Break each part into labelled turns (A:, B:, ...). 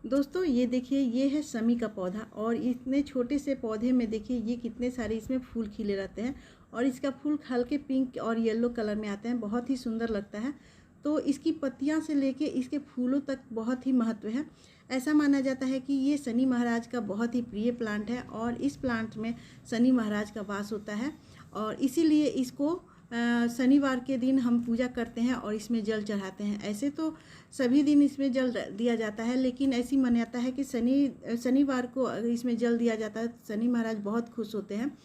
A: दोस्तों ये देखिए, ये है शमी का पौधा और इतने छोटे से पौधे में देखिए ये कितने सारे इसमें फूल खिले रहते हैं और इसका फूल हल्के पिंक और येलो कलर में आते हैं, बहुत ही सुंदर लगता है। तो इसकी पत्तियां से लेके इसके फूलों तक बहुत ही महत्व है। ऐसा माना जाता है कि ये शनि महाराज का बहुत ही प्रिय प्लांट है और इस प्लांट में शनि महाराज का वास होता है और इसीलिए इसको शनिवार के दिन हम पूजा करते हैं और इसमें जल चढ़ाते हैं। ऐसे तो सभी दिन इसमें जल दिया जाता है, लेकिन ऐसी मान्यता है कि शनिवार को अगर इसमें जल दिया जाता है तो शनि महाराज बहुत खुश होते हैं।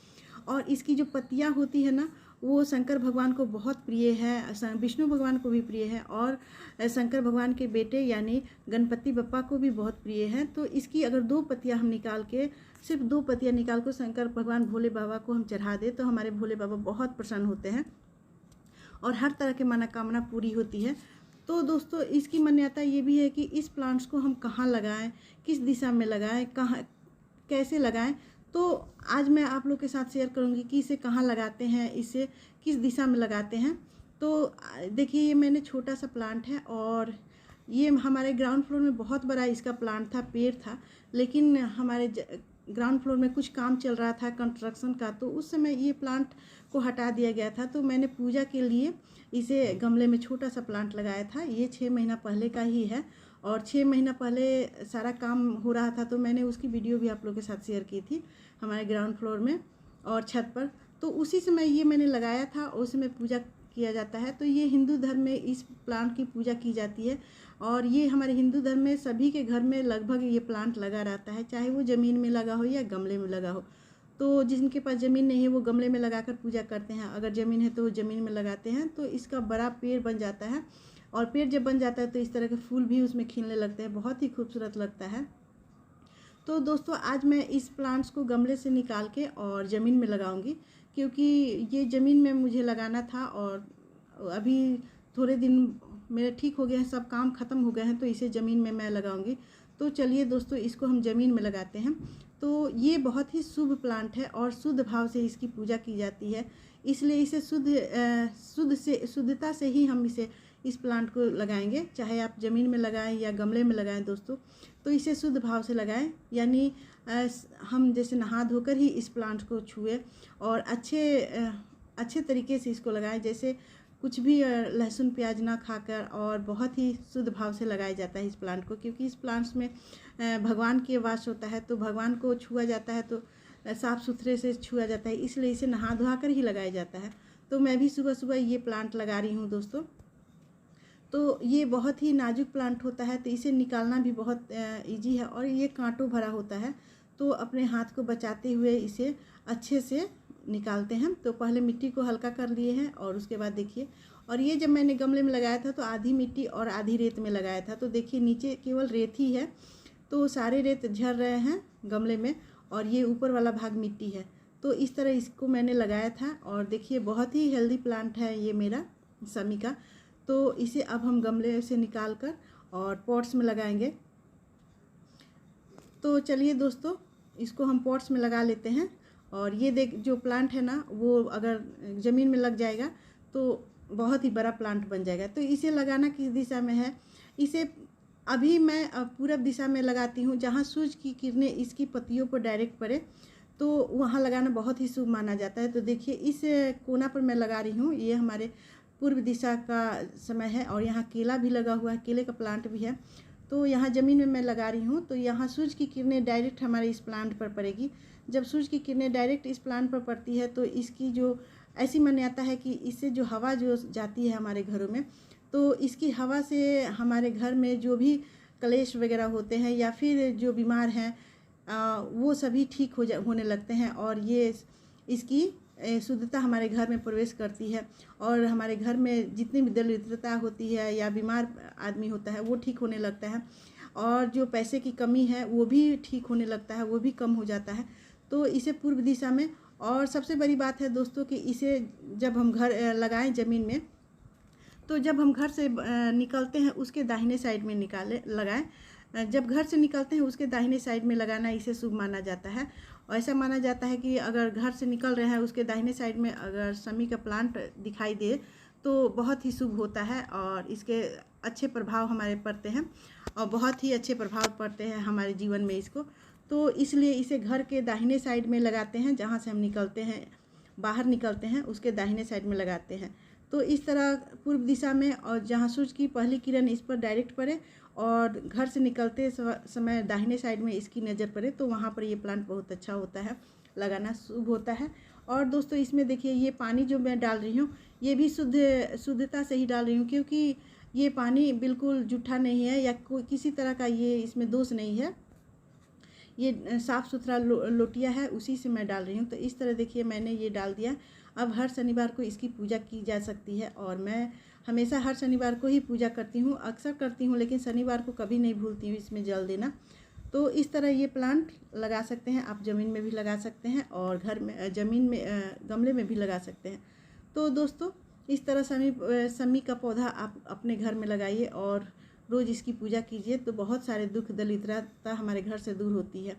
A: और इसकी जो पत्तियां होती है ना, वो शंकर भगवान को बहुत प्रिय है, विष्णु भगवान को भी प्रिय है और शंकर भगवान के बेटे यानी गणपति बप्पा को भी बहुत प्रिय है। तो इसकी अगर दो पत्तियां हम निकाल के, सिर्फ दो पत्तियां निकाल कर शंकर भगवान भोले बाबा को हम चढ़ा दें तो हमारे भोले बाबा बहुत प्रसन्न होते हैं और हर तरह की मनोकामना पूरी होती है। तो दोस्तों इसकी मान्यता ये भी है कि इस प्लांट्स को हम कहाँ लगाएं, किस दिशा में लगाएं, कहाँ कैसे लगाएं। तो आज मैं आप लोग के साथ शेयर करूंगी कि इसे कहाँ लगाते हैं, इसे किस दिशा में लगाते हैं। तो देखिए, ये मैंने छोटा सा प्लांट है और ये हमारे ग्राउंड फ्लोर में बहुत बड़ा इसका प्लांट था, पेड़ था, लेकिन हमारे ग्राउंड फ्लोर में कुछ काम चल रहा था कंस्ट्रक्शन का, तो उस समय ये प्लांट को हटा दिया गया था। तो मैंने पूजा के लिए इसे गमले में छोटा सा प्लांट लगाया था। ये 6 महीना पहले का ही है और 6 महीना पहले सारा काम हो रहा था, तो मैंने उसकी वीडियो भी आप लोगों के साथ शेयर की थी हमारे ग्राउंड फ्लोर में और छत पर। तो उसी समय ये मैंने लगाया था और उस समय पूजा किया जाता है। तो ये हिंदू धर्म में इस प्लांट की पूजा की जाती है और ये हमारे हिंदू धर्म में सभी के घर में लगभग ये प्लांट लगा रहता है, चाहे वो ज़मीन में लगा हो या गमले में लगा हो। तो जिनके पास ज़मीन नहीं है वो गमले में लगाकर पूजा करते हैं, अगर ज़मीन है तो वो ज़मीन में लगाते हैं। तो इसका बड़ा पेड़ बन जाता है और पेड़ जब बन जाता है तो इस तरह के फूल भी उसमें खिलने लगते हैं, बहुत ही खूबसूरत लगता है। तो दोस्तों आज मैं इस प्लांट्स को गमले से निकाल के और ज़मीन में लगाऊंगी, क्योंकि ये ज़मीन में मुझे लगाना था और अभी थोड़े दिन मेरे ठीक हो गए हैं, सब काम ख़त्म हो गए हैं, तो इसे ज़मीन में मैं लगाऊंगी। तो चलिए दोस्तों इसको हम ज़मीन में लगाते हैं। तो ये बहुत ही शुभ प्लांट है और शुद्ध भाव से इसकी पूजा की जाती है, इसलिए इसे शुद्धता से ही हम इसे इस प्लांट को लगाएंगे, चाहे आप ज़मीन में लगाएं या गमले में लगाएं दोस्तों। तो इसे शुद्ध भाव से लगाएं, यानी हम जैसे नहा धोकर ही इस प्लांट को छुए और अच्छे तरीके से इसको लगाएं, जैसे कुछ भी लहसुन प्याज ना खाकर, और बहुत ही शुद्ध भाव से लगाया जाता है इस प्लांट को, क्योंकि इस प्लांट्स में भगवान के वास होता है। तो भगवान को छुआ जाता है तो साफ़ सुथरे से छुआ जाता है, इसलिए इसे नहा धोआ कर ही लगाया जाता है। तो मैं भी सुबह सुबह ये प्लांट लगा रही हूँ दोस्तों। तो ये बहुत ही नाजुक प्लांट होता है, तो इसे निकालना भी बहुत इजी है और ये कांटों भरा होता है, तो अपने हाथ को बचाते हुए इसे अच्छे से निकालते हैं। तो पहले मिट्टी को हल्का कर लिए हैं और उसके बाद देखिए, और ये जब मैंने गमले में लगाया था तो आधी मिट्टी और आधी रेत में लगाया था, तो देखिए नीचे केवल रेत ही है, तो सारे रेत झड़ रहे हैं गमले में और ये ऊपर वाला भाग मिट्टी है। तो इस तरह इसको मैंने लगाया था और देखिए बहुत ही हेल्दी प्लांट है ये मेरा शमी का। तो इसे अब हम गमले से निकाल कर और पॉट्स में लगाएंगे। तो चलिए दोस्तों इसको हम पॉट्स में लगा लेते हैं। और ये देख, जो प्लांट है ना, वो अगर ज़मीन में लग जाएगा तो बहुत ही बड़ा प्लांट बन जाएगा। तो इसे लगाना किस दिशा में है, इसे अभी मैं पूरब दिशा में लगाती हूँ, जहाँ सूरज की किरणें इसकी पत्तियों पर डायरेक्ट पड़े, तो वहाँ लगाना बहुत ही शुभ माना जाता है। तो देखिए इस कोना पर मैं लगा रही हूँ, ये हमारे पूर्व दिशा का समय है और यहाँ केला भी लगा हुआ है, केले का प्लांट भी है। तो यहाँ ज़मीन में मैं लगा रही हूँ, तो यहाँ सूरज की किरणें डायरेक्ट हमारे इस प्लांट पर पड़ेगी। जब सूरज की किरणें डायरेक्ट इस प्लांट पर पड़ती है तो इसकी जो ऐसी मान्यता है कि इससे जो हवा जो जाती है हमारे घरों में, तो इसकी हवा से हमारे घर में जो भी कलेश वगैरह होते हैं या फिर जो बीमार हैं वो सभी ठीक होने लगते हैं और ये इसकी शुद्धता हमारे घर में प्रवेश करती है और हमारे घर में जितनी भी दरिद्रता होती है या बीमार आदमी होता है वो ठीक होने लगता है, और जो पैसे की कमी है वो भी ठीक होने लगता है, वो भी कम हो जाता है। तो इसे पूर्व दिशा में, और सबसे बड़ी बात है दोस्तों कि इसे जब हम घर लगाएं ज़मीन में, तो जब हम घर से निकलते हैं उसके दाहिने साइड में लगाएं। जब घर से निकलते हैं उसके दाहिने साइड में लगाना इसे शुभ माना जाता है। और ऐसा माना जाता है कि अगर घर से निकल रहे हैं उसके दाहिने साइड में अगर शमी का प्लांट दिखाई दे तो बहुत ही शुभ होता है और इसके अच्छे प्रभाव हमारे पड़ते हैं और बहुत ही अच्छे प्रभाव पड़ते हैं हमारे जीवन में इसको। तो इसलिए इसे घर के दाहिने साइड में लगाते हैं, जहाँ से हम निकलते हैं, बाहर निकलते हैं उसके दाहिने साइड में लगाते हैं। तो इस तरह पूर्व दिशा में, और जहाँ सूरज की पहली किरण इस पर डायरेक्ट पड़े और घर से निकलते समय दाहिने साइड में इसकी नज़र पड़े, तो वहाँ पर ये प्लांट बहुत अच्छा होता है, लगाना शुभ होता है। और दोस्तों इसमें देखिए ये पानी जो मैं डाल रही हूँ ये भी शुद्धता से ही डाल रही हूँ, क्योंकि ये पानी बिल्कुल जूठा नहीं है या कोई किसी तरह का ये इसमें दोष नहीं है। ये साफ़ सुथरा लोटिया है, उसी से मैं डाल रही हूँ। तो इस तरह देखिए मैंने ये डाल दिया। अब हर शनिवार को इसकी पूजा की जा सकती है, और मैं हमेशा हर शनिवार को ही पूजा करती हूँ, अक्सर करती हूँ, लेकिन शनिवार को कभी नहीं भूलती हूँ इसमें जल देना। तो इस तरह ये प्लांट लगा सकते हैं आप, ज़मीन में भी लगा सकते हैं और घर में ज़मीन में गमले में भी लगा सकते हैं। तो दोस्तों इस तरह शमी का पौधा आप अपने घर में लगाइए और रोज़ इसकी पूजा कीजिए, तो बहुत सारे दुख दरिद्रता हमारे घर से दूर होती है।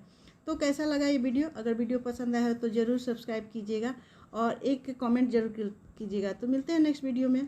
A: तो कैसा लगा ये वीडियो? अगर वीडियो पसंद आया हो तो ज़रूर सब्सक्राइब कीजिएगा और एक कमेंट जरूर कीजिएगा। तो मिलते हैं नेक्स्ट वीडियो में।